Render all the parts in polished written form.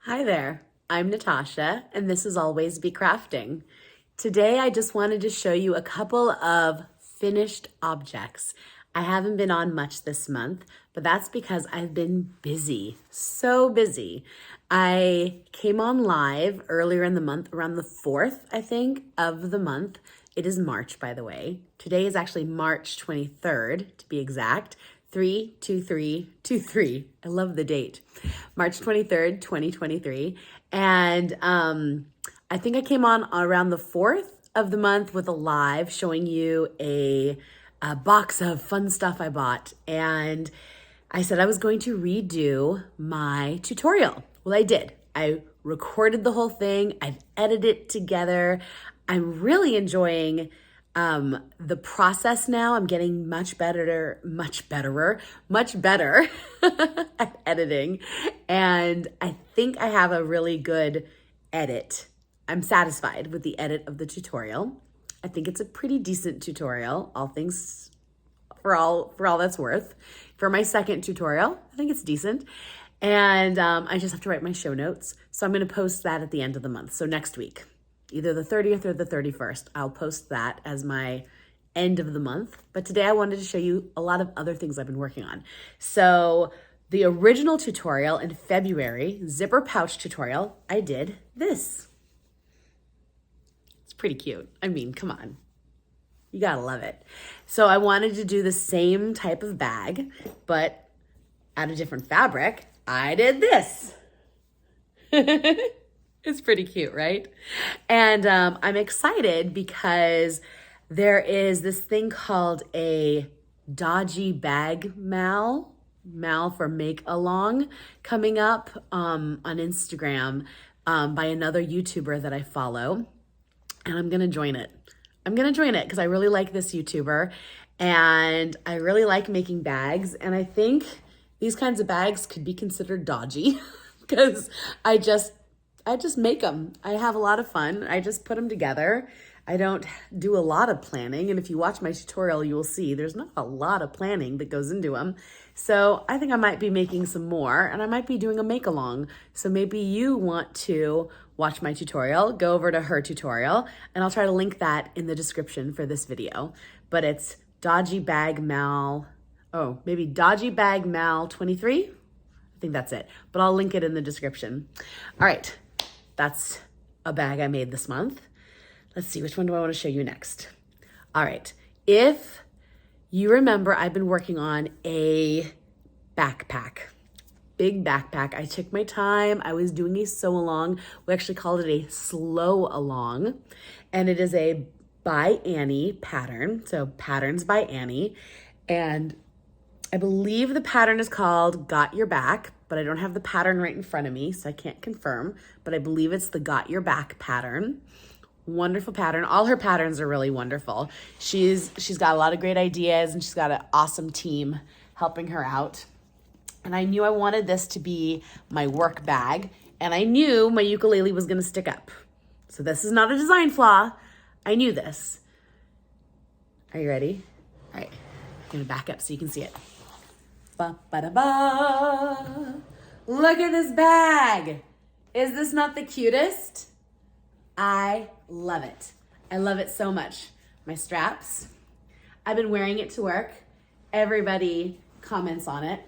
Hi there, I'm Natasha, and this is Always Be Crafting. Today, I just wanted to show you a couple of finished objects. I haven't been on much this month, but that's because I've been busy, so busy. I came on live earlier in the month, around the 4th, I think, of the month. It is March, by the way. Today is actually March 23rd, to be exact. 3-2-3-2-3. I love the date. March 23rd, 2023. And I think I came on around the 4th of the month with a live showing you a box of fun stuff I bought. And I said I was going to redo my tutorial. Well, I did. I recorded the whole thing. I've edited it together. I'm really enjoying the process now. I'm getting much better at editing. And I think I have a really good edit. I'm satisfied with the edit of the tutorial. I think it's a pretty decent tutorial, all things for all that's worth. For my second tutorial, I think it's decent. And I just have to write my show notes. So I'm going to post that at the end of the month. So next week. Either the 30th or the 31st. I'll post that as my end of the month. But today I wanted to show you a lot of other things I've been working on. So the original tutorial in February, zipper pouch tutorial, I did this. It's pretty cute. I mean, come on. You gotta love it. So I wanted to do the same type of bag, but out of different fabric. I did this. It's pretty cute, right? And I'm excited because there is this thing called a dodgy bag mal for make along coming up on Instagram by another YouTuber that I follow. And I'm gonna join it. I'm gonna join it because I really like this YouTuber and I really like making bags. And I think these kinds of bags could be considered dodgy because I just make them. I have a lot of fun. I just put them together. I don't do a lot of planning. And if you watch my tutorial, you will see there's not a lot of planning that goes into them. So I think I might be making some more and I might be doing a make along. So maybe you want to watch my tutorial, go over to her tutorial, and I'll try to link that in the description for this video. But it's Dodgy Bag Mal 23. I think that's it, but I'll link it in the description. All right. That's a bag I made this month. Let's see, which one do I want to show you next? All right, if you remember, I've been working on a backpack, big backpack. I took my time. I was doing a sew along. We actually called it a slow along, and it is a by Annie pattern. So Patterns by Annie. And I believe the pattern is called Got Your Back, but I don't have the pattern right in front of me, so I can't confirm, but I believe it's the Got Your Back pattern. Wonderful pattern. All her patterns are really wonderful. She's got a lot of great ideas and she's got an awesome team helping her out. And I knew I wanted this to be my work bag, and I knew my ukulele was gonna stick up. So this is not a design flaw. I knew this. Are you ready? All right, I'm gonna back up so you can see it. Ba-ba-da-ba. Look at this bag. Is this not the cutest? I love it. I love it so much. My straps. I've been wearing it to work. Everybody comments on it.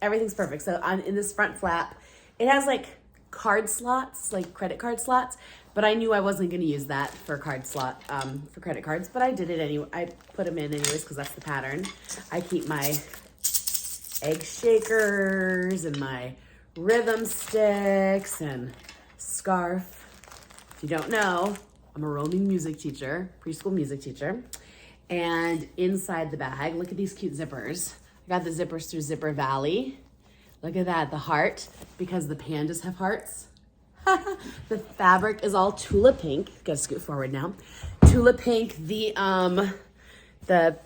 Everything's perfect. So in this front flap, it has like card slots, like credit card slots, but I knew I wasn't gonna use that for credit cards, but I did it anyway. I put them in anyways because that's the pattern. I keep my egg shakers and my rhythm sticks and scarf. If you don't know, I'm a roaming music teacher, preschool music teacher. And inside the bag, look at these cute zippers. I got the zippers through Zipper Valley. Look at that, the heart, because the pandas have hearts. The fabric is all Tula pink. Gotta scoot forward now. Tula pink, the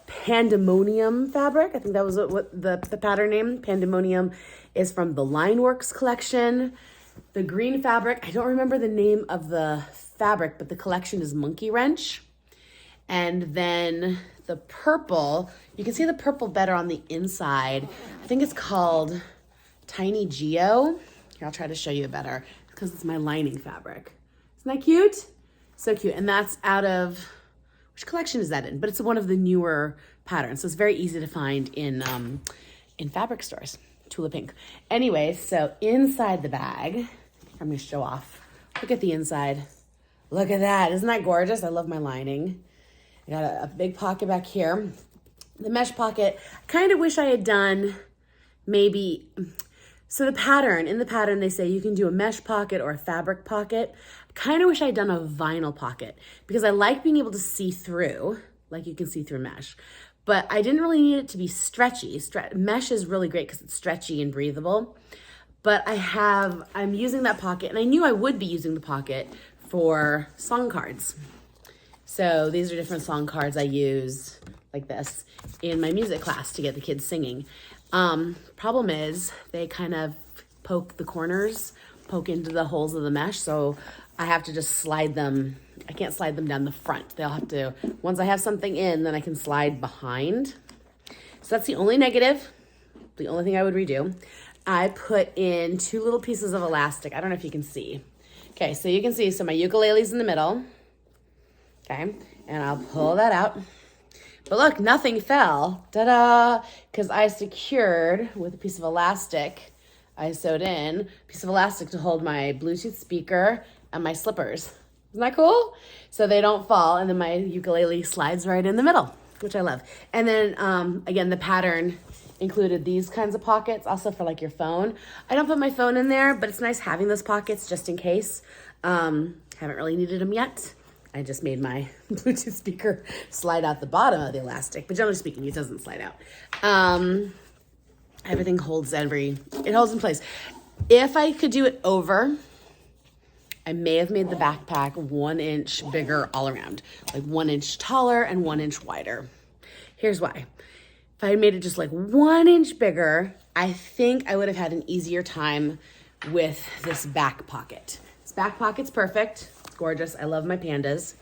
Pandemonium fabric. I think that was what the pattern name. Pandemonium is from the Lineworks collection. The green fabric, I don't remember the name of the fabric, but the collection is Monkey Wrench. And then the purple, you can see the purple better on the inside. I think it's called Tiny Geo. Here, I'll try to show you better because it's my lining fabric. Isn't that cute? So cute. And that's out of, which collection is that in? But it's one of the newer patterns. So it's very easy to find in fabric stores. Tula pink. Anyway, so inside the bag, I'm gonna show off. Look at the inside. Look at that. Isn't that gorgeous? I love my lining. I got a big pocket back here. The mesh pocket, I kind of wish I had done maybe, so in the pattern they say you can do a mesh pocket or a fabric pocket. I kind of wish I had done a vinyl pocket because I like being able to see through, like you can see through mesh. But I didn't really need it to be stretchy. Mesh is really great because it's stretchy and breathable. But I'm using that pocket, and I knew I would be using the pocket for song cards. So these are different song cards I use like this in my music class to get the kids singing. Problem is they kind of poke the corners, poke into the holes of the mesh. So I have to just slide them. I can't slide them down the front. They'll have to, once I have something in, then I can slide behind. So that's the only negative, the only thing I would redo. I put in 2 little pieces of elastic. I don't know if you can see. Okay, so you can see, so my ukulele's in the middle. Okay, and I'll pull that out. But look, nothing fell, ta-da, because I secured with a piece of elastic. I sewed in a piece of elastic to hold my Bluetooth speaker and my slippers. Isn't that cool? So they don't fall, and then my ukulele slides right in the middle, which I love. And then, again, the pattern included these kinds of pockets, also for like your phone. I don't put my phone in there, but it's nice having those pockets just in case. Haven't really needed them yet. I just made my Bluetooth speaker slide out the bottom of the elastic, but generally speaking, it doesn't slide out. Everything holds it holds in place. If I could do it over, I may have made the backpack 1 inch bigger all around, like 1 inch taller and 1 inch wider. Here's why. If I made it just like 1 inch bigger, I think I would have had an easier time with this back pocket. This back pocket's perfect. It's gorgeous. I love my pandas.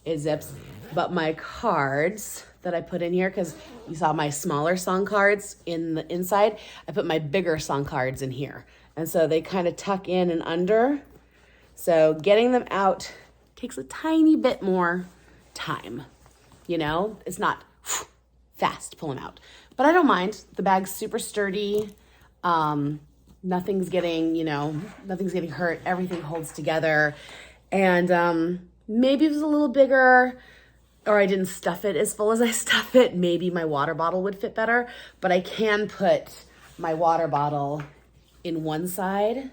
It zips. But my cards that I put in here, because you saw my smaller song cards in the inside, I put my bigger song cards in here. And so they kind of tuck in and under. So getting them out takes a tiny bit more time. You know, it's not fast, pull them out. But I don't mind. The bag's super sturdy. Nothing's getting hurt. Everything holds together. And maybe if it was a little bigger, or I didn't stuff it as full as I stuff it, maybe my water bottle would fit better. But I can put my water bottle in one side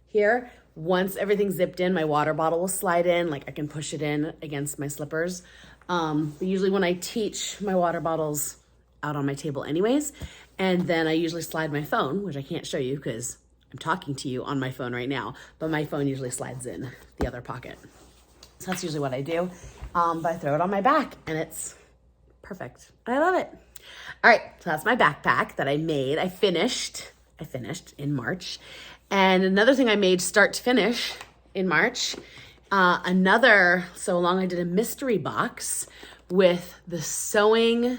here. Once everything's zipped in, my water bottle will slide in. Like I can push it in against my slippers. But usually when I teach, my water bottle's out on my table anyways. And then I usually slide my phone, which I can't show you because I'm talking to you on my phone right now, but my phone usually slides in the other pocket. So that's usually what I do. But I throw it on my back and it's perfect. I love it. All right, so that's my backpack that I made. I finished in March. And another thing I made start to finish in March, so along I did a mystery box with the Sewing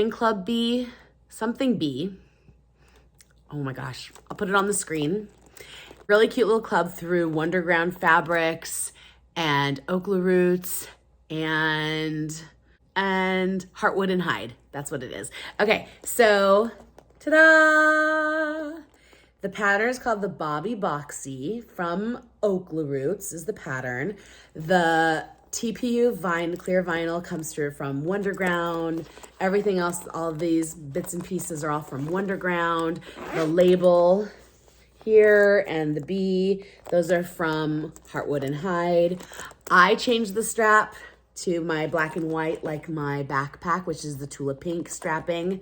Club bee, something bee. Oh my gosh, I'll put it on the screen. Really cute little club through Wonderground Fabrics and Okla Roots and Heartwood and Hide. That's what it is. Okay, so ta-da! The pattern is called the Bobby Boxy from Okla Roots is the pattern. The TPU clear vinyl comes through from Wonderground. Everything else, all of these bits and pieces are all from Wonderground. The label here and the bee, those are from Heartwood and Hide. I changed the strap to my black and white, like my backpack, which is the Tula pink strapping,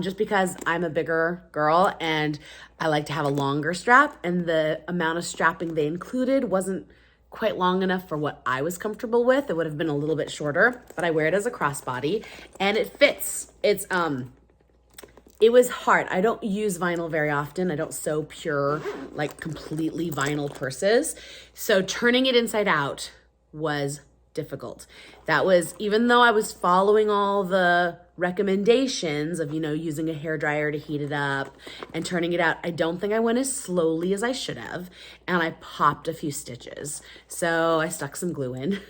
just because I'm a bigger girl and I like to have a longer strap, and the amount of strapping they included wasn't quite long enough for what I was comfortable with. It would have been a little bit shorter, but I wear it as a crossbody and it fits. It was hard. I don't use vinyl very often. I don't sew pure, like completely vinyl purses. So turning it inside out was difficult. That was, even though I was following all the recommendations of, using a hairdryer to heat it up and turning it out, I don't think I went as slowly as I should have. And I popped a few stitches. So I stuck some glue in.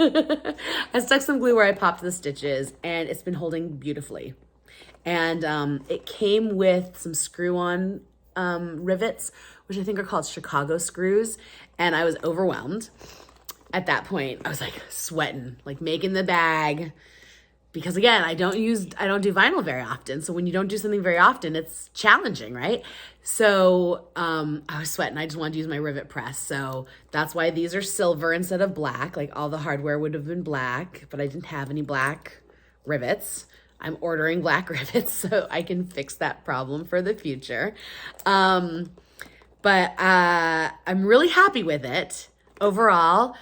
I stuck some glue where I popped the stitches, and it's been holding beautifully. And it came with some screw-on rivets, which I think are called Chicago screws. And I was overwhelmed. At that point, I was like sweating, like making the bag, because again, I don't do vinyl very often. So when you don't do something very often, it's challenging, right? So I was sweating. I just wanted to use my rivet press. So that's why these are silver instead of black. Like all the hardware would have been black, but I didn't have any black rivets. I'm ordering black rivets so I can fix that problem for the future. But I'm really happy with it overall.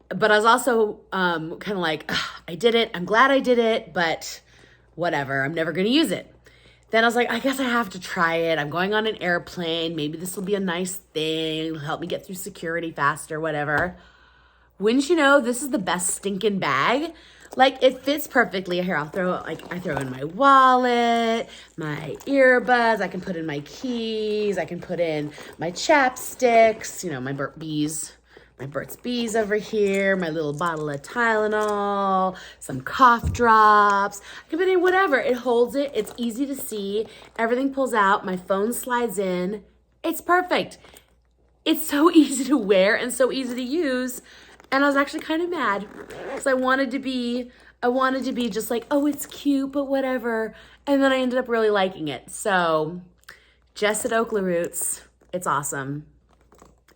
But I was also kind of like, I did it. I'm glad I did it, but whatever. I'm never going to use it. Then I was like, I guess I have to try it. I'm going on an airplane. Maybe this will be a nice thing. It'll help me get through security faster, whatever. Wouldn't you know, this is the best stinking bag. Like, it fits perfectly. Here, I throw in my wallet, my earbuds. I can put in my keys. I can put in my chapsticks, my Burt's Bees over here, my little bottle of Tylenol, some cough drops. I can put in whatever. It holds it. It's easy to see. Everything pulls out. My phone slides in. It's perfect. It's so easy to wear and so easy to use. And I was actually kind of mad because I wanted to be just like, oh, it's cute, but whatever. And then I ended up really liking it. So Jess at Oakley Roots, it's awesome.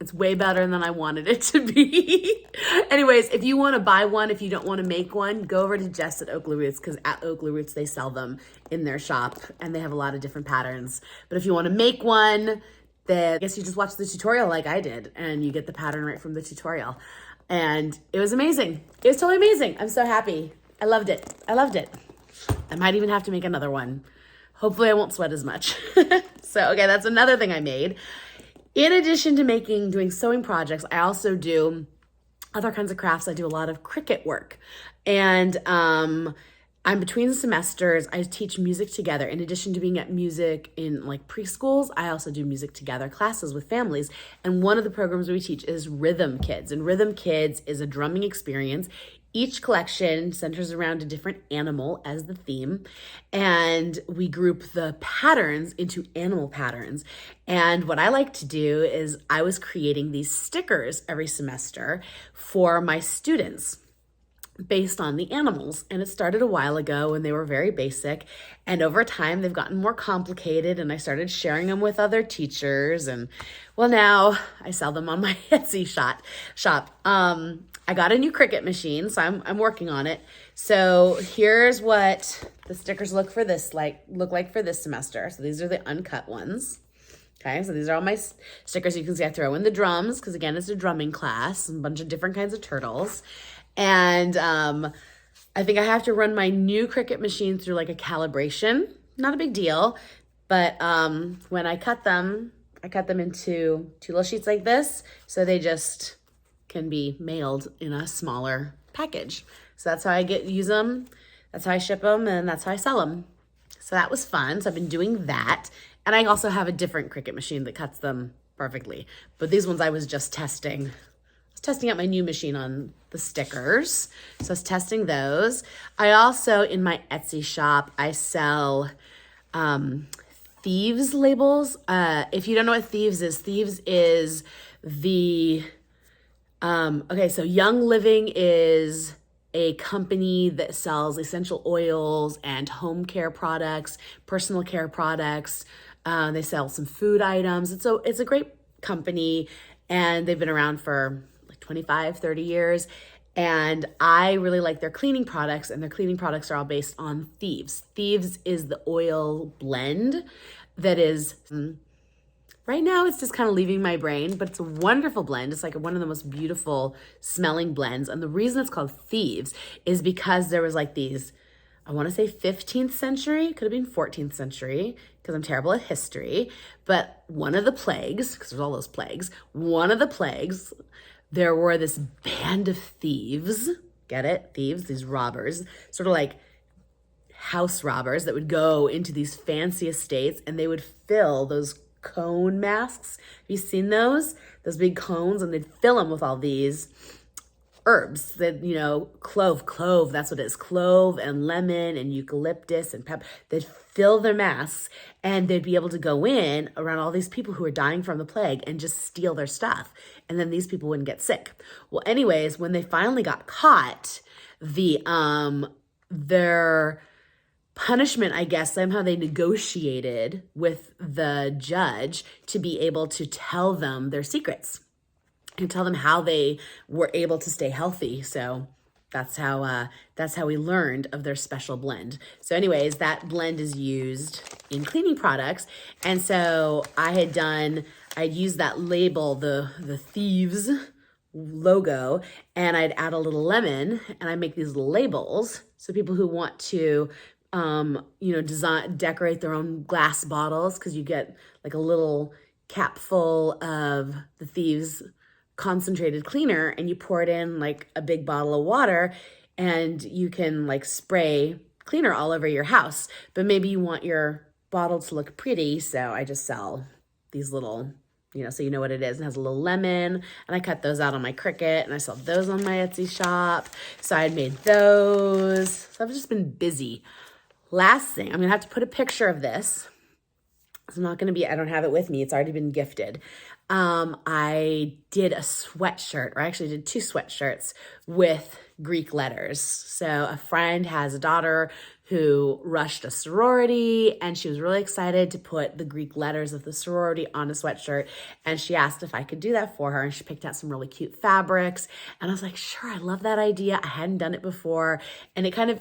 It's way better than I wanted it to be. Anyways, if you want to buy one, if you don't want to make one, go over to Jess at Oakley Roots, because at Oakley Roots, they sell them in their shop and they have a lot of different patterns. But if you want to make one, then I guess you just watch the tutorial like I did and you get the pattern right from the tutorial. And it was amazing. It was totally amazing. I'm so happy. I loved it. I might even have to make another one. Hopefully I won't sweat as much. So, okay, that's another thing I made. In addition to doing sewing projects, I also do other kinds of crafts. I do a lot of Cricut work. And I'm between semesters. I teach music together. In addition to being at music in like preschools, I also do music together classes with families. And one of the programs we teach is Rhythm Kids. And Rhythm Kids is a drumming experience. Each collection centers around a different animal as the theme, and we group the patterns into animal patterns. And what I like to do is I was creating these stickers every semester for my students based on the animals. And it started a while ago and they were very basic. And over time, they've gotten more complicated and I started sharing them with other teachers. And well, now I sell them on my Etsy shop. I got a new Cricut machine, so I'm working on it. So here's what the stickers look like for this semester. So these are the uncut ones. Okay, so these are all my stickers. You can see I throw in the drums because again, it's a drumming class, a bunch of different kinds of turtles. And I think I have to run my new Cricut machine through like a calibration. Not a big deal, but when I cut them into Tula sheets like this, so they just can be mailed in a smaller package. So that's how I use them, that's how I ship them, and that's how I sell them. So that was fun. So I've been doing that. And I also have a different Cricut machine that cuts them perfectly. But these ones I was just testing. I was testing out my new machine on the stickers. So I was testing those. I also, in my Etsy shop, I sell thieves labels. If you don't know what thieves is the okay, so Young Living is a company that sells essential oils and home care products, personal care products. They sell some food items. It's a great company and they've been around for like 25, 30 years. And I really like their cleaning products, and their cleaning products are all based on Thieves. Thieves is the oil blend that is... Right now, it's just kind of leaving my brain, but it's a wonderful blend. It's like one of the most beautiful smelling blends. And the reason it's called Thieves is because there was like these, I want to say 15th century, could have been 14th century, because I'm terrible at history. But one of the plagues, because there's all those plagues, there were this band of thieves, get it? Thieves, these robbers, sort of like house robbers that would go into these fancy estates and they would fill those cone masks. Have you seen those? Those big cones, and they'd fill them with all these herbs that, you know, clove, that's what it is. Clove and lemon and eucalyptus and pepper. They'd fill their masks and they'd be able to go in around all these people who are dying from the plague and just steal their stuff. And then these people wouldn't get sick. Well, anyways, when they finally got caught, their punishment, I guess, somehow they negotiated with the judge to be able to tell them their secrets and tell them how they were able to stay healthy. So that's how we learned of their special blend. So anyways, that blend is used in cleaning products. And so I'd used that label, the Thieves logo, and I'd add a little lemon, and I make these little labels. So people who want to, decorate their own glass bottles, because you get like a little cap full of the Thieves concentrated cleaner, and you pour it in like a big bottle of water, and you can like spray cleaner all over your house. But maybe you want your bottle to look pretty, so I just sell these little, so you know what it is. It has a little lemon, and I cut those out on my Cricut, and I sell those on my Etsy shop. So I had made those. So I've just been busy. Last thing, I'm gonna have to put a picture of this. It's not gonna be, I don't have it with me. It's already been gifted. I did a sweatshirt, or I actually did 2 sweatshirts with Greek letters. So a friend has a daughter who rushed a sorority, and she was really excited to put the Greek letters of the sorority on a sweatshirt. And she asked if I could do that for her. And she picked out some really cute fabrics. And I was like, sure, I love that idea. I hadn't done it before. And it kind of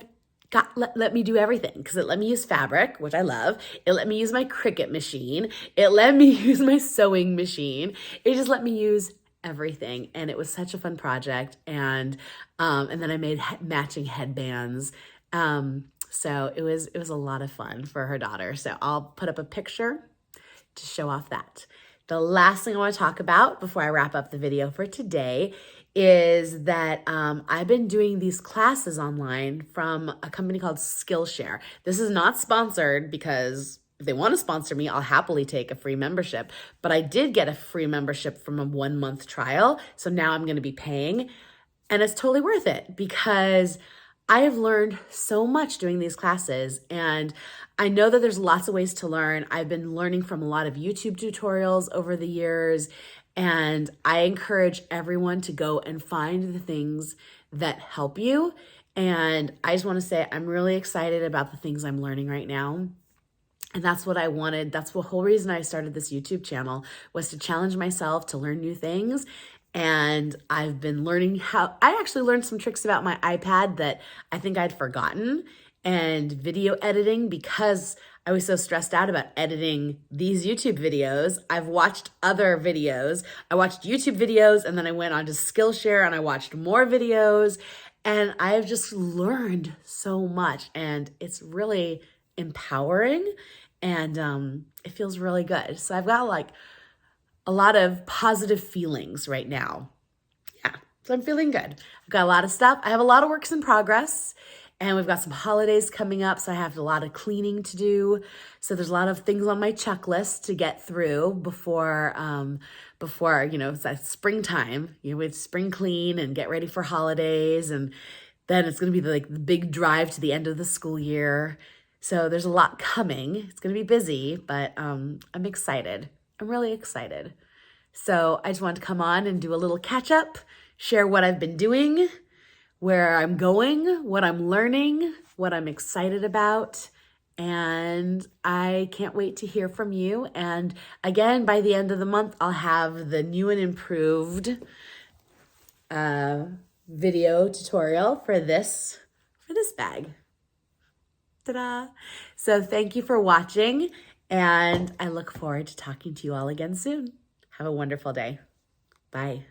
let me do everything, because it let me use fabric, which I love. It let me use my Cricut machine. It let me use my sewing machine. It just let me use everything. And it was such a fun project. And then I made matching headbands. So it was a lot of fun for her daughter. So I'll put up a picture to show off that. The last thing I want to talk about before I wrap up the video for today is that I've been doing these classes online from a company called Skillshare. This is not sponsored, because if they want to sponsor me, I'll happily take a free membership. But I did get a free membership from a 1-month trial. So now I'm going to be paying, and it's totally worth it, because I have learned so much doing these classes, and I know that there's lots of ways to learn. I've been learning from a lot of YouTube tutorials over the years, and I encourage everyone to go and find the things that help you. And I just want to say I'm really excited about the things I'm learning right now. And that's what I wanted. That's the whole reason I started this YouTube channel, was to challenge myself to learn new things. And I've been learning I actually learned some tricks about my iPad that I think I'd forgotten, and video editing, because I was so stressed out about editing these YouTube videos. I've watched other videos. I watched YouTube videos, and then I went on to Skillshare and I watched more videos, and I've just learned so much, and it's really empowering, and it feels really good. So I've got like a lot of positive feelings right now. Yeah, so I'm feeling good. I've got a lot of stuff. I have a lot of works in progress, and we've got some holidays coming up, so I have a lot of cleaning to do. So there's a lot of things on my checklist to get through before it's that springtime. We have spring clean and get ready for holidays, and then it's going to be the big drive to the end of the school year. So there's a lot coming. It's going to be busy, but I'm excited. I'm really excited. So I just wanted to come on and do a little catch up, share what I've been doing, where I'm going, what I'm learning, what I'm excited about. And I can't wait to hear from you. And again, by the end of the month, I'll have the new and improved video tutorial for this bag. Ta-da! So thank you for watching. And I look forward to talking to you all again soon. Have a wonderful day. Bye.